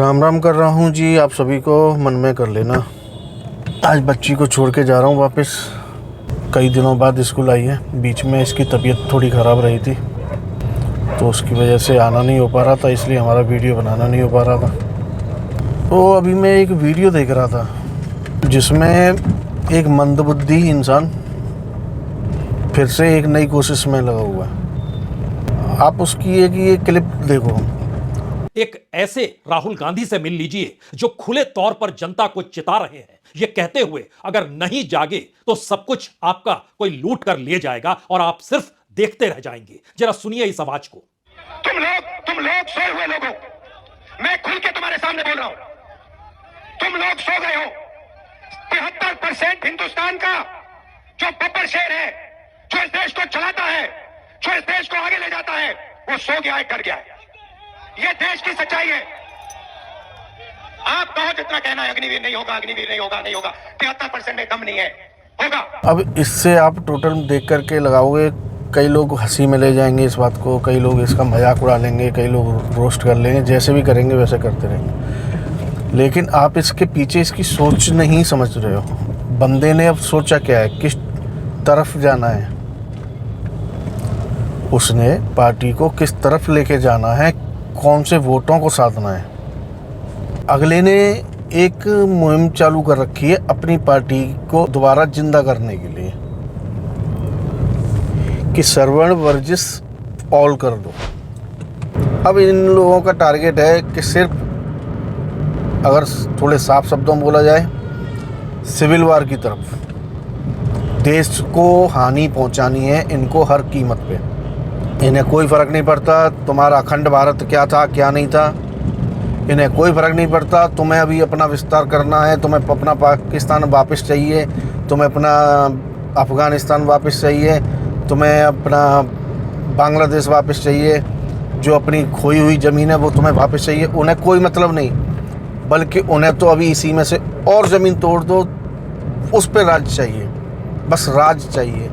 राम राम कर रहा हूँ जी, आप सभी को मन में कर लेना। आज बच्ची को छोड़ के जा रहा हूँ वापस। कई दिनों बाद स्कूल आई है। बीच में इसकी तबीयत थोड़ी ख़राब रही थी, तो उसकी वजह से आना नहीं हो पा रहा था, इसलिए हमारा वीडियो बनाना नहीं हो पा रहा था। तो अभी मैं एक वीडियो देख रहा था जिसमें एक मंदबुद्धि इंसान फिर से एक नई कोशिश में लगा हुआ है। आप उसकी ये क्लिप देखो। एक ऐसे राहुल गांधी से मिल लीजिए जो खुले तौर पर जनता को चिता रहे हैं, ये कहते हुए अगर नहीं जागे तो सब कुछ आपका कोई लूट कर ले जाएगा और आप सिर्फ देखते रह जाएंगे। जरा सुनिए इस आवाज को। तुम लोग सोए हुए लोगों, मैं खुल के तुम्हारे सामने बोल रहा हूं, तुम लोग सो गए हो। 73% हिंदुस्तान का जो बब्बर शेर है, जो इस देश को चलाता है, जो इस देश को आगे ले जाता है, वो सो गया है, कर गया है। ये देश की सच्चाई है। आप कहो जितना कहना है अग्निवीर नहीं होगा, अग्निवीर नहीं होगा, नहीं होगा। 73% में कम नहीं है, होगा। अब इससे आप टोटल देख करके लगाओगे, कई लोग हंसी में ले जाएंगे इस बात को, कई लोग इसका मजाक उड़ा लेंगे, कई लोग रोस्ट कर लेंगे, जैसे भी करेंगे वैसे करते रहेंगे। लेकिन आप इसके पीछे इसकी सोच नहीं समझ रहे हो। बंदे ने अब सोचा क्या है, किस तरफ जाना है, उसने पार्टी को किस तरफ लेके जाना है, कौन से वोटों को साधना है। अगले ने एक मुहिम चालू कर रखी है अपनी पार्टी को दोबारा जिंदा करने के लिए कि सर्वण वर्जिस ऑल कर दो। अब इन लोगों का टारगेट है कि सिर्फ, अगर थोड़े साफ शब्दों में बोला जाए, सिविल वार की तरफ देश को हानि पहुंचानी है इनको हर कीमत पे। इन्हें कोई फ़र्क नहीं पड़ता तुम्हारा अखंड भारत क्या था क्या नहीं था, इन्हें कोई फ़र्क नहीं पड़ता तुम्हें अभी अपना विस्तार करना है, तुम्हें अपना पाकिस्तान वापस चाहिए, तुम्हें अपना अफ़गानिस्तान वापस चाहिए, तुम्हें अपना बांग्लादेश वापस चाहिए, जो अपनी खोई हुई ज़मीन है वो तुम्हें वापस चाहिए। उन्हें कोई मतलब नहीं, बल्कि उन्हें तो अभी इसी में से और ज़मीन तोड़ दो, उस पर राज चाहिए, बस राज चाहिए,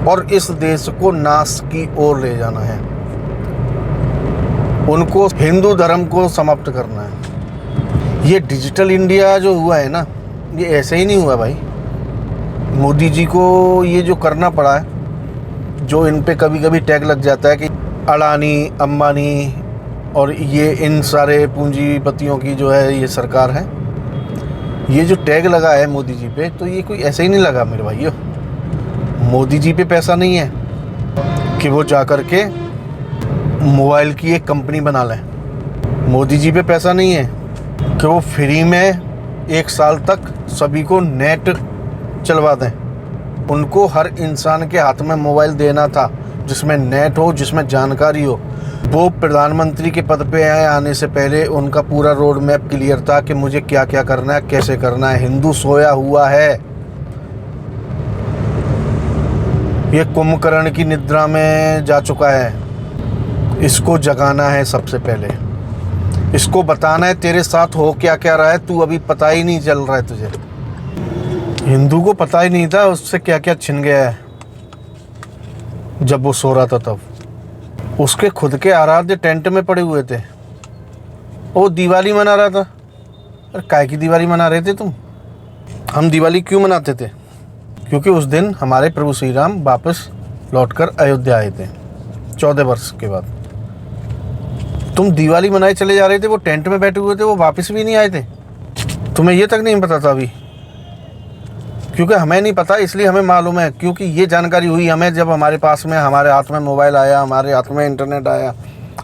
और इस देश को नाश की ओर ले जाना है। उनको हिंदू धर्म को समाप्त करना है। ये डिजिटल इंडिया जो हुआ है ना, ये ऐसे ही नहीं हुआ भाई। मोदी जी को ये जो करना पड़ा है, जो इन पे कभी कभी टैग लग जाता है कि अडानी, अंबानी और ये इन सारे पूंजीपतियों की जो है ये सरकार है, ये जो टैग लगा है मोदी जी पे, तो ये कोई ऐसे ही नहीं लगा मेरे भाइयों। मोदी जी पे पैसा नहीं है कि वो जा कर के मोबाइल की एक कंपनी बना लें। मोदी जी पे पैसा नहीं है कि वो फ्री में 1 साल तक सभी को नेट चलवा दें। उनको हर इंसान के हाथ में मोबाइल देना था जिसमें नेट हो, जिसमें जानकारी हो। वो प्रधानमंत्री के पद पे आने से पहले उनका पूरा रोड मैप क्लियर था कि मुझे क्या क्या करना है, कैसे करना है। हिंदू सोया हुआ है, ये कुंभकर्ण की निद्रा में जा चुका है। इसको जगाना है सबसे पहले, इसको बताना है तेरे साथ हो क्या क्या रहा है, तू अभी पता ही नहीं चल रहा है तुझे। हिंदू को पता ही नहीं था उससे क्या क्या छिन गया है जब वो सो रहा था। तब उसके खुद के आराध्य टेंट में पड़े हुए थे, वो दिवाली मना रहा था। अरे काय की दिवाली मना रहे थे तुम? हम दिवाली क्यों मनाते थे? क्योंकि उस दिन हमारे प्रभु श्री राम वापस लौटकर अयोध्या आए थे 14 वर्ष के बाद। तुम दिवाली मनाए चले जा रहे थे, वो टेंट में बैठे हुए थे, वो वापस भी नहीं आए थे। तुम्हें ये तक नहीं पता था अभी, क्योंकि हमें नहीं पता इसलिए हमें मालूम है। क्योंकि ये जानकारी हुई हमें जब हमारे पास में, हमारे हाथ में मोबाइल आया, हमारे हाथ में इंटरनेट आया,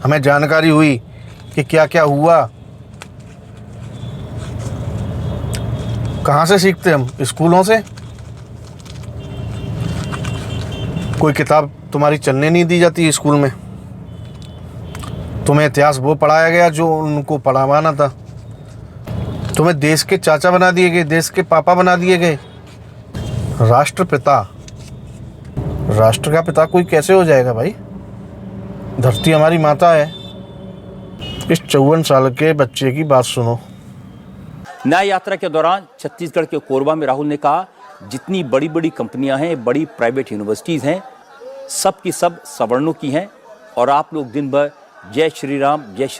हमें जानकारी हुई कि क्या क्या हुआ। कहाँ से सीखते हम? स्कूलों से। कोई किताब तुम्हारी चलने नहीं दी जाती स्कूल में। तुम्हें इतिहास वो पढ़ाया गया जो उनको पढ़ावाना था। तुम्हें देश के चाचा बना दिए गए, देश के पापा बना दिए गए। राष्ट्रपिता, राष्ट्र का पिता कोई कैसे हो जाएगा भाई? धरती हमारी माता है। इस 54 साल के बच्चे की बात सुनो। न्याय यात्रा के दौरान छत्तीसगढ़ के कोरबा में राहुल ने कहा, जितनी बड़ी बड़ी कंपनियां हैं, बड़ी प्राइवेट यूनिवर्सिटीज़ हैं, सब की सब सवर्णों की हैं और आप लोग दिन भर जय श्री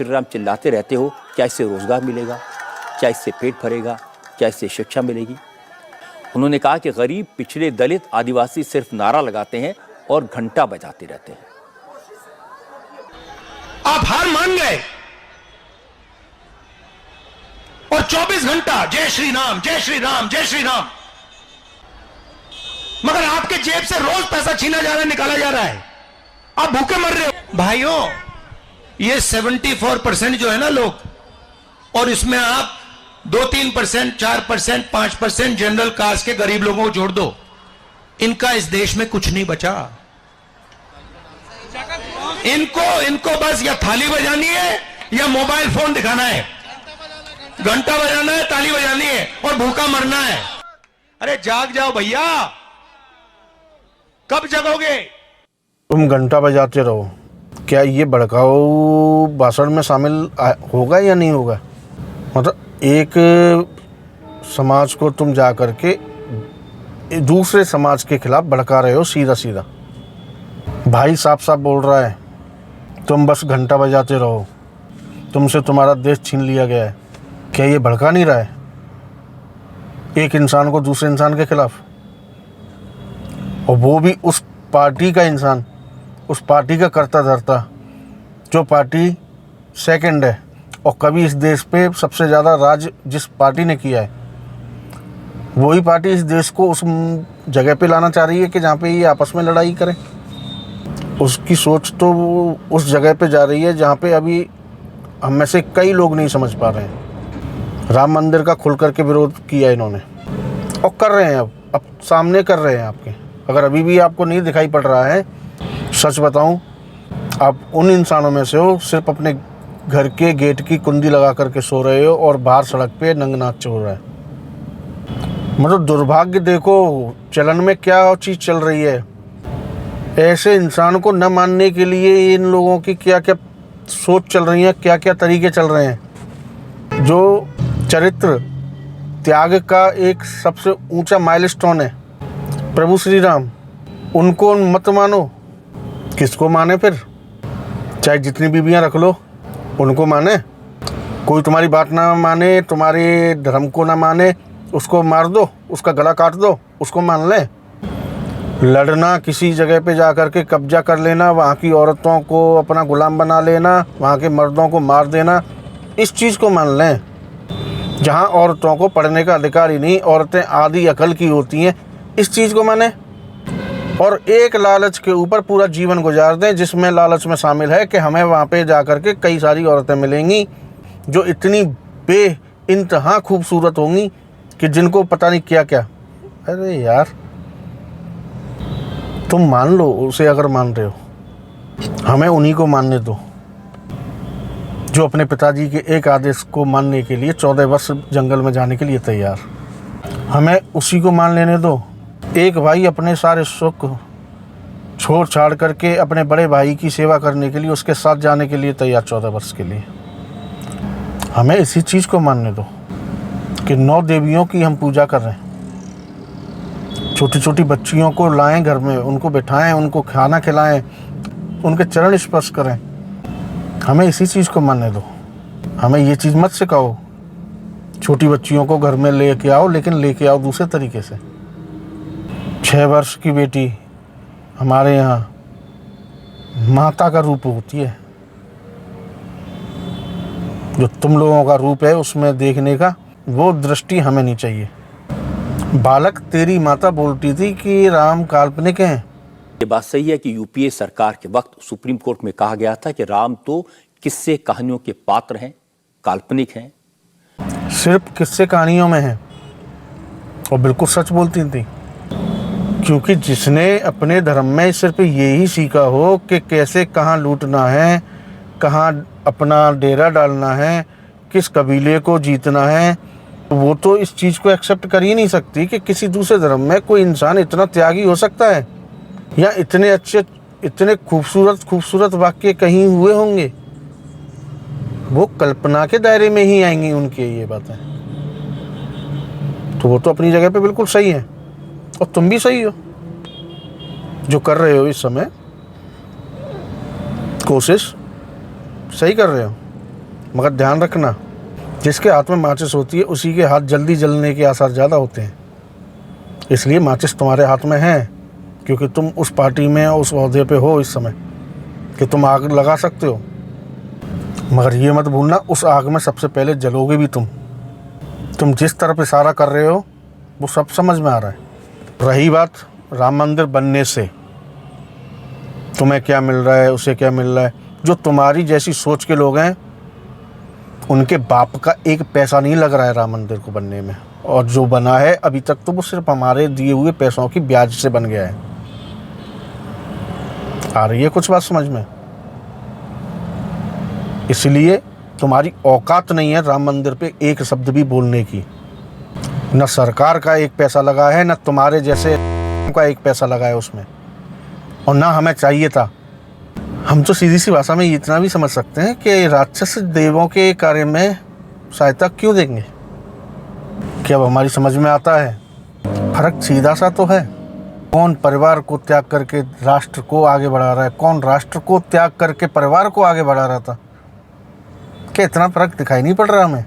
राम चिल्लाते रहते हो, क्या इससे रोजगार मिलेगा, क्या इससे पेट भरेगा, क्या इससे शिक्षा मिलेगी? उन्होंने कहा कि गरीब, पिछड़े, दलित, आदिवासी सिर्फ नारा लगाते हैं और घंटा बजाते रहते हैं। आप हार मान गए और 24 घंटा जय श्री राम, जय श्री राम, जय श्री राम, मगर आपके जेब से रोज पैसा छीना जा रहा है, निकाला जा रहा है, आप भूखे मर रहे हो। भाइयों, ये 74% जो है ना लोग, और इसमें आप 2-3%, 4%, 5% जनरल कास्ट के गरीब लोगों को जोड़ दो, इनका इस देश में कुछ नहीं बचा। इनको बस या थाली बजानी है या मोबाइल फोन दिखाना है, घंटा बजाना है, ताली बजानी है और भूखा मरना है। अरे जाग जाओ भैया, कब जगोगे? तुम घंटा बजाते रहो, क्या ये भड़काऊ भाषण में शामिल होगा या नहीं होगा? मतलब एक समाज को तुम जा कर के दूसरे समाज के खिलाफ भड़का रहे हो, सीधा सीधा। भाई साफ साफ बोल रहा है, तुम बस घंटा बजाते रहो, तुमसे तुम्हारा देश छीन लिया गया है। क्या ये भड़का नहीं रहा है एक इंसान को दूसरे इंसान के खिलाफ? और वो भी उस पार्टी का इंसान, उस पार्टी का करता धरता, जो पार्टी सेकंड है। और कभी इस देश पे सबसे ज़्यादा राज जिस पार्टी ने किया है, वही पार्टी इस देश को उस जगह पे लाना चाह रही है कि जहाँ पे ये आपस में लड़ाई करें। उसकी सोच तो उस जगह पे जा रही है जहाँ पे अभी हम में से कई लोग नहीं समझ पा रहे हैं। राम मंदिर का खुल करके विरोध किया इन्होंने और कर रहे हैं, अब सामने कर रहे हैं आपके। अगर अभी भी आपको नहीं दिखाई पड़ रहा है, सच बताऊं, आप उन इंसानों में से हो सिर्फ अपने घर के गेट की कुंडी लगा करके सो रहे हो और बाहर सड़क पे नंगनाच हो रहा है। मतलब दुर्भाग्य देखो, चलन में क्या चीज़ चल रही है। ऐसे इंसान को न मानने के लिए इन लोगों की क्या क्या सोच चल रही है, क्या क्या तरीके चल रहे हैं। जो चरित्र त्याग का एक सबसे ऊंचा माइलस्टोन है प्रभु श्री राम, उनको मत मानो। किसको माने फिर? चाहे जितनी बीवियां रख लो, उनको माने। कोई तुम्हारी बात ना माने, तुम्हारे धर्म को ना माने, उसको मार दो, उसका गला काट दो, उसको मान ले। लड़ना, किसी जगह पे जा कर के कब्जा कर लेना, वहाँ की औरतों को अपना गुलाम बना लेना, वहाँ के मर्दों को मार देना, इस चीज़ को मान लें। जहाँ औरतों को पढ़ने का अधिकार ही नहीं, औरतें आधी अकल की होती हैं, इस चीज़ को माने। और एक लालच के ऊपर पूरा जीवन गुजार दें, जिसमें लालच में शामिल है कि हमें वहाँ पे जा कर के कई सारी औरतें मिलेंगी जो इतनी बेइंतहा खूबसूरत होंगी कि जिनको पता नहीं क्या क्या। अरे यार, तुम मान लो उसे अगर मान रहे हो, हमें उन्हीं को मानने दो जो अपने पिताजी के एक आदेश को मानने के लिए 14 वर्ष जंगल में जाने के लिए तैयार। हमें उसी को मान लेने दो। एक भाई अपने सारे सुख छोड़ छाड़ करके अपने बड़े भाई की सेवा करने के लिए उसके साथ जाने के लिए तैयार 14 वर्ष के लिए। हमें इसी चीज़ को मानने दो कि 9 देवियों की हम पूजा कर रहे हैं। छोटी छोटी बच्चियों को लाएं घर में, उनको बिठाएं, उनको खाना खिलाएं, उनके चरण स्पर्श करें। हमें इसी चीज़ को मानने दो। हमें ये चीज़ मत सिखाओ छोटी बच्चियों को घर में लेके आओ, लेकिन लेके आओ दूसरे तरीके से। 6 वर्ष की बेटी हमारे यहाँ माता का रूप होती है, जो तुम लोगों का रूप है उसमें देखने का वो दृष्टि हमें नहीं चाहिए। बालक, तेरी माता बोलती थी कि राम काल्पनिक हैं। ये बात सही है कि यूपीए सरकार के वक्त सुप्रीम कोर्ट में कहा गया था कि राम तो किस्से कहानियों के पात्र हैं, काल्पनिक हैं। सिर्फ किस्से कहानियों में हैं, और बिल्कुल सच बोलती थी। क्योंकि जिसने अपने धर्म में सिर्फ यही सीखा हो कि कैसे कहाँ लूटना है, कहाँ अपना डेरा डालना है, किस कबीले को जीतना है, वो तो इस चीज़ को एक्सेप्ट कर ही नहीं सकती कि किसी दूसरे धर्म में कोई इंसान इतना त्यागी हो सकता है, या इतने अच्छे, इतने खूबसूरत वाक्य कहीं हुए होंगे। वो कल्पना के दायरे में ही आएंगी उनके ये बातें। तो वो तो अपनी जगह पे बिल्कुल सही है, और तुम भी सही हो जो कर रहे हो इस समय कोशिश। सही कर रहे हो, मगर ध्यान रखना, जिसके हाथ में माचिस होती है उसी के हाथ जल्दी जलने के आसार ज़्यादा होते हैं। इसलिए माचिस तुम्हारे हाथ में है क्योंकि तुम उस पार्टी में उस ओहदे पे हो इस समय कि तुम आग लगा सकते हो, मगर ये मत भूलना उस आग में सबसे पहले जलोगे भी तुम जिस तरफ इशारा कर रहे हो वो सब समझ में आ रहा है। रही बात राम मंदिर बनने से तुम्हें क्या मिल रहा है, उसे क्या मिल रहा है, जो तुम्हारी जैसी सोच के लोग हैं उनके बाप का एक पैसा नहीं लग रहा है राम मंदिर को बनने में, और जो बना है अभी तक तो वो सिर्फ हमारे दिए हुए पैसों की ब्याज से बन गया है। आ रही है कुछ बात समझ में? इसलिए तुम्हारी औकात नहीं है राम मंदिर पे एक शब्द भी बोलने की। न सरकार का एक पैसा लगा है, न तुम्हारे जैसे का एक पैसा लगा है उसमें, और ना हमें चाहिए था। हम तो सीधी सी भाषा में इतना भी समझ सकते हैं कि राक्षस देवों के कार्य में सहायता क्यों देंगे। क्या अब हमारी समझ में आता है? फर्क सीधा सा तो है, कौन परिवार को त्याग करके राष्ट्र को आगे बढ़ा रहा है, कौन राष्ट्र को त्याग करके परिवार को आगे बढ़ा रहा था। क्या इतना फर्क दिखाई नहीं पड़ रहा हमें?